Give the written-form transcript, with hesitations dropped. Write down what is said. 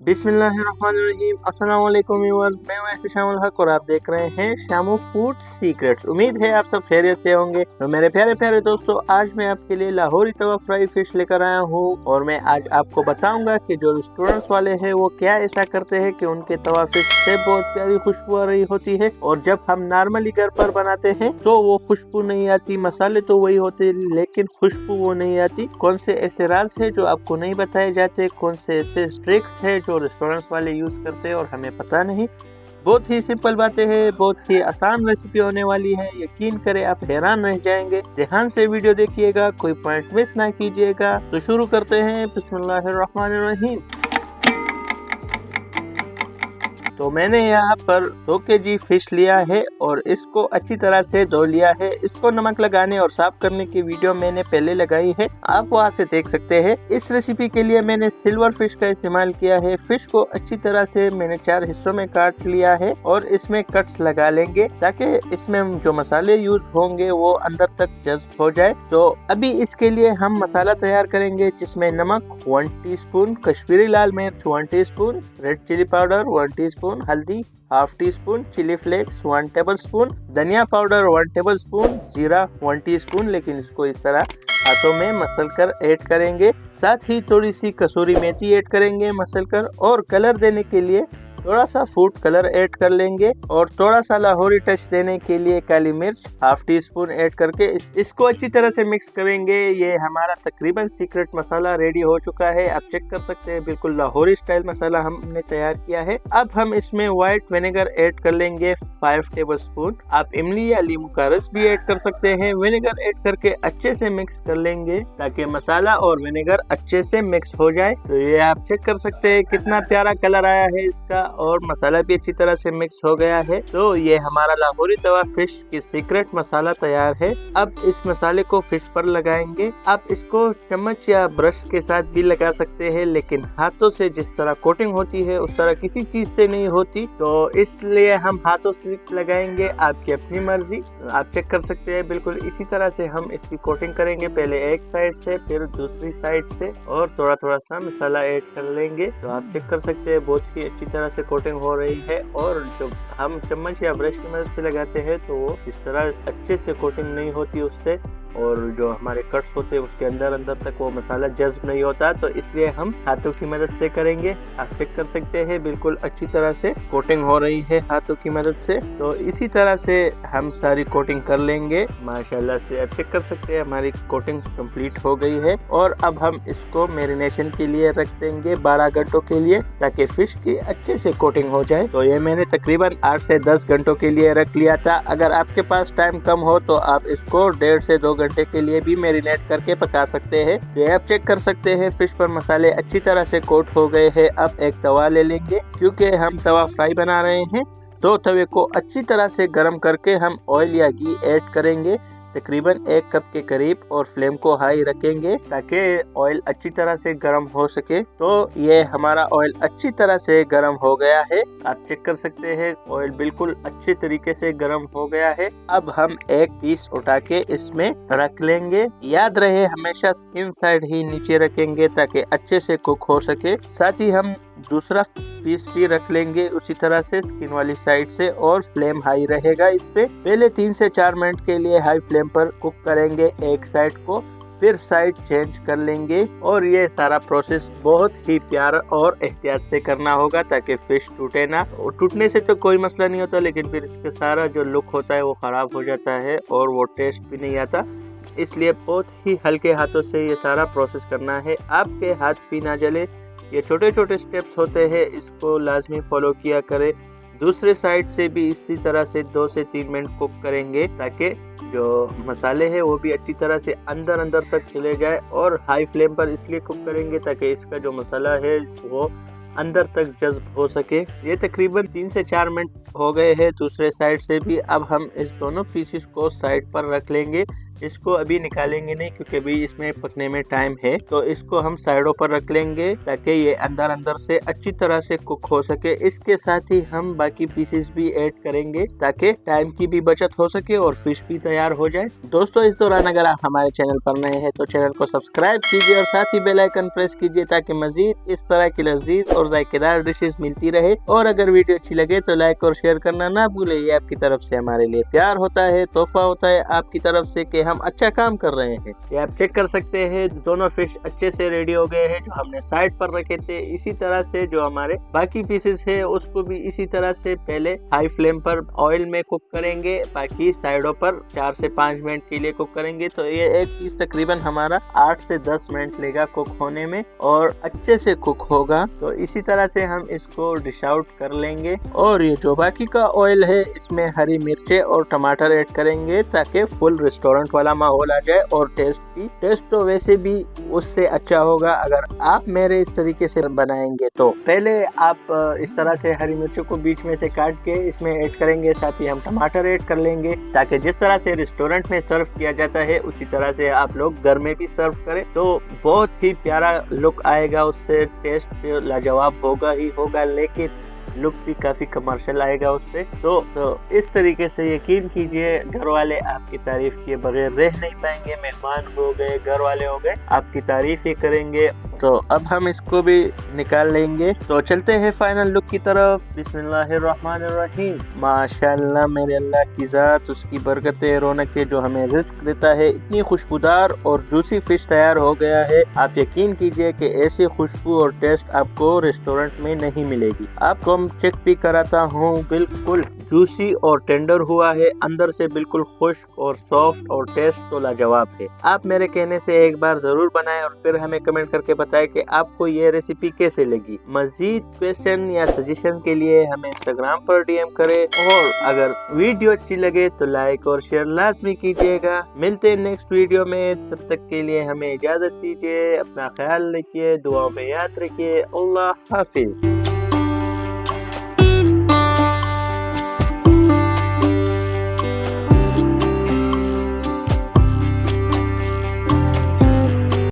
बिस्मिल्लाहिर्रहमानिर्रहीम। अस्सलाम वालेकुम व्यूअर्स, मैं हूं एहतिशामुल हक और आप देख रहे हैं शामू फूड सीक्रेट्स। उम्मीद है आप सब खैरियत से होंगे। तो मेरे प्यारे प्यारे दोस्तों, आज मैं आपके लिए लाहौरी तवा फ्राई फिश लेकर आया हूं और मैं आज आपको बताऊंगा कि जो रेस्टोरेंट्स वाले हैं वो क्या ऐसा करते हैं कि उनके तवा फिश से बहुत प्यारी खुशबू आ रही होती है और जब हम नॉर्मली घर पर बनाते हैं तो वो खुशबू नहीं आती। मसाले तो वही होते लेकिन खुशबू वो नहीं आती। कौन से ऐसे राज है जो आपको नहीं बताए जाते, कौन से ऐसे ट्रिक्स है जो रेस्टोरेंट्स वाले यूज करते हैं और हमें पता नहीं। बहुत ही सिंपल बातें हैं, बहुत ही आसान रेसिपी होने वाली है। यकीन करें आप हैरान रह जाएंगे। ध्यान से वीडियो देखिएगा, कोई पॉइंट मिस ना कीजिएगा। तो शुरू करते हैं। बिस्मिल्लाहिर्रहमानिर्रहीम। तो मैंने यहाँ पर 2 kg फिश लिया है और इसको अच्छी तरह से धो लिया है। इसको नमक लगाने और साफ करने की वीडियो मैंने पहले लगाई है, आप वहाँ से देख सकते हैं। इस रेसिपी के लिए मैंने सिल्वर फिश का इस्तेमाल किया है। फिश को अच्छी तरह से मैंने 4 हिस्सों में काट लिया है और इसमें कट्स लगा लेंगे ताकि इसमें जो मसाले यूज होंगे वो अंदर तक जज्ब हो जाए। तो अभी इसके लिए हम मसाला तैयार करेंगे, जिसमें नमक 1 टीस्पून, कश्मीरी लाल मिर्च 1 teaspoon, red chilli powder 1 teaspoon, हल्दी half teaspoon, chilli flakes 1 tablespoon, धनिया पाउडर 1 टेबल स्पून, जीरा 1 टीस्पून, लेकिन इसको इस तरह हाथों में मसल कर ऐड करेंगे। साथ ही थोड़ी सी कसूरी मेथी ऐड करेंगे मसल कर, और कलर देने के लिए थोड़ा सा फूड कलर ऐड कर लेंगे और थोड़ा सा लाहौरी टच देने के लिए काली मिर्च हाफ टी स्पून ऐड करके इसको अच्छी तरह से मिक्स करेंगे। ये हमारा तकरीबन सीक्रेट मसाला रेडी हो चुका है। आप चेक कर सकते हैं, बिल्कुल लाहौरी स्टाइल मसाला हमने तैयार किया है। अब हम इसमें व्हाइट विनेगर ऐड कर लेंगे 5 टेबल स्पून। आप इमली या नींबू का रस भी ऐड कर सकते हैं। विनेगर ऐड करके अच्छे से मिक्स कर लेंगे ताकि मसाला और विनेगर अच्छे से मिक्स हो जाए। तो ये आप चेक कर सकते हैं कितना प्यारा कलर आया है इसका और मसाला भी अच्छी तरह से मिक्स हो गया है। तो ये हमारा लाहौरी तवा फिश की सीक्रेट मसाला तैयार है। अब इस मसाले को फिश पर लगाएंगे। आप इसको चम्मच या ब्रश के साथ भी लगा सकते हैं, लेकिन हाथों से जिस तरह कोटिंग होती है उस तरह किसी चीज से नहीं होती, तो इसलिए हम हाथों से लगाएंगे। आपकी अपनी मर्जी, आप चेक कर सकते हैं। बिल्कुल इसी तरह से हम इसकी कोटिंग करेंगे, पहले एक साइड से फिर दूसरी साइड से, और थोड़ा थोड़ा सा मसाला ऐड कर लेंगे। तो आप चेक कर सकते हैं बहुत ही अच्छी तरह से कोटिंग हो रही है। और जब हम चम्मच या ब्रश की मदद से लगाते हैं तो वो इस तरह अच्छे से कोटिंग नहीं होती उससे, और जो हमारे कट्स होते हैं उसके अंदर तक वो मसाला जज्ब नहीं होता। तो इसलिए हम हाथों की मदद से करेंगे। आप चेक कर सकते हैं बिल्कुल अच्छी तरह से कोटिंग हो रही है हाथों की मदद से। तो इसी तरह से हम सारी कोटिंग कर लेंगे। माशाल्लाह से आप चेक कर सकते हैं हमारी कोटिंग कंप्लीट हो गई है। और अब हम इसको मैरिनेशन के लिए रख देंगे 12 घंटों के लिए, ताकि फिश की अच्छे से कोटिंग हो जाए। तो ये मैंने तकरीबन 8 से 10 घंटों के लिए रख लिया था। अगर आपके पास टाइम कम हो तो आप इसको 1.5 से 2 घंटे के लिए भी मैरिनेट करके पका सकते हैं। ये आप चेक कर सकते हैं फिश पर मसाले अच्छी तरह से कोट हो गए हैं। अब एक तवा ले लेंगे, क्योंकि हम तवा फ्राई बना रहे हैं तो तवे को अच्छी तरह से गर्म करके हम ऑयल या घी ऐड करेंगे तकरीबन 1 कप के करीब, और फ्लेम को हाई रखेंगे ताकि ऑयल अच्छी तरह से गर्म हो सके। तो ये हमारा ऑयल अच्छी तरह से गर्म हो गया है। आप चेक कर सकते हैं ऑयल बिल्कुल अच्छे तरीके से गर्म हो गया है। अब हम एक पीस उठा के इसमें रख लेंगे। याद रहे हमेशा स्किन साइड ही नीचे रखेंगे ताकि अच्छे से कुक हो सके। साथ ही हम दूसरा पीस भी रख लेंगे उसी तरह से स्किन वाली साइड से, और फ्लेम हाई रहेगा इस पे। पहले 3 से 4 मिनट के लिए हाई फ्लेम पर कुक करेंगे एक साइड को, फिर साइड चेंज कर लेंगे। और ये सारा प्रोसेस बहुत ही प्यार और एहतियात से करना होगा ताकि फिश टूटे ना। टूटने से तो कोई मसला नहीं होता, लेकिन फिर इसका सारा जो लुक होता है वो खराब हो जाता है और वो टेस्ट भी नहीं आता। इसलिए बहुत ही हल्के हाथों से ये सारा प्रोसेस करना है। आपके हाथ भी ना जले। ये छोटे छोटे स्टेप्स होते हैं, इसको लाजमी फॉलो किया करें। दूसरे साइड से भी इसी तरह से 2 से 3 मिनट कुक करेंगे ताकि जो मसाले हैं वो भी अच्छी तरह से अंदर तक चले जाए। और हाई फ्लेम पर इसलिए कुक करेंगे ताकि इसका जो मसाला है वो अंदर तक जज्ब हो सके। ये तकरीबन 3 से 4 मिनट हो गए हैं दूसरे साइड से भी। अब हम इस दोनों पीसेस को साइड पर रख लेंगे। इसको अभी निकालेंगे नहीं क्योंकि अभी इसमें पकने में टाइम है। तो इसको हम साइडों पर रख लेंगे ताकि ये अंदर से अच्छी तरह से कुक हो सके। इसके साथ ही हम बाकी पीसेस भी ऐड करेंगे ताकि टाइम की भी बचत हो सके और फिश भी तैयार हो जाए। दोस्तों इस दौरान अगर आप हमारे चैनल पर नए हैं तो चैनल को सब्सक्राइब कीजिए और साथ ही बेल आइकन प्रेस कीजिए ताकि मजीद इस तरह की लजीज और जायकेदार डिशेस मिलती रहे। और अगर वीडियो अच्छी लगे तो लाइक और शेयर करना ना भूले। ये आपकी तरफ से हमारे लिए प्यार होता है, तोहफा होता है आपकी तरफ से कि हम अच्छा काम कर रहे हैं। ये आप चेक कर सकते हैं दोनों फिश अच्छे से रेडी हो गए हैं जो हमने साइड पर रखे थे। इसी तरह से जो हमारे बाकी पीसेस है उसको भी इसी तरह से पहले हाई फ्लेम पर ऑयल में कुक करेंगे, बाकी साइडों पर 4 से 5 मिनट के लिए कुक करेंगे। तो ये एक पीस तकरीबन हमारा 8 से 10 मिनट लेगा कुक होने में और अच्छे से कुक होगा। तो इसी तरह से हम इसको डिश आउट कर लेंगे। और ये जो बाकी का ऑयल है इसमें हरी मिर्चें और टमाटर ऐड करेंगे ताकि फुल रेस्टोरेंट वाला माहौल आ जाए और टेस्ट तो वैसे भी उससे अच्छा होगा अगर आप मेरे इस तरीके से बनाएंगे। तो पहले आप इस तरह से हरी मिर्चों को बीच में से काट के इसमें ऐड करेंगे, साथ ही हम टमाटर ऐड कर लेंगे ताकि जिस तरह से रेस्टोरेंट में सर्व किया जाता है उसी तरह से आप लोग घर में भी सर्व करें तो बहुत ही प्यारा लुक आएगा। उससे टेस्ट लाजवाब होगा ही होगा, लेकिन लुक भी काफी कमर्शियल आएगा उससे। तो इस तरीके से यकीन कीजिए घर वाले आपकी तारीफ किए बगैर रह नहीं पाएंगे। मेहमान हो गए, घर वाले हो गए, आपकी तारीफ ही करेंगे। तो अब हम इसको भी निकाल लेंगे। तो चलते हैं फाइनल लुक की तरफ। बिस्मिल्लाहिर्रहमानिर्रहीम। माशाल्लाह मेरे अल्लाह की जात, उसकी बरकतें रौनकें जो हमें रिस्क देता है। इतनी खुशबूदार और जूसी फिश तैयार हो गया है। आप यकीन कीजिए कि ऐसी खुशबू और टेस्ट आपको रेस्टोरेंट में नहीं मिलेगी। आपको चेक भी कराता हूँ, बिल्कुल जूसी और टेंडर हुआ है, अंदर से बिल्कुल खुश्क और सॉफ्ट और टेस्ट तो लाजवाब है। आप मेरे कहने से एक बार जरूर बनाएं और फिर हमें कमेंट करके बताएं कि आपको ये रेसिपी कैसे लगी। मजीद क्वेश्चन या सजेशन के लिए हमें इंस्टाग्राम पर डीएम करें और अगर वीडियो अच्छी लगे तो लाइक और शेयर लाजमी कीजिएगा। मिलते हैं नेक्स्ट वीडियो में, तब तक के लिए हमें इजाजत दीजिए। अपना ख्याल रखिए, दुआओं में याद रखिए। अल्लाह हाफिज।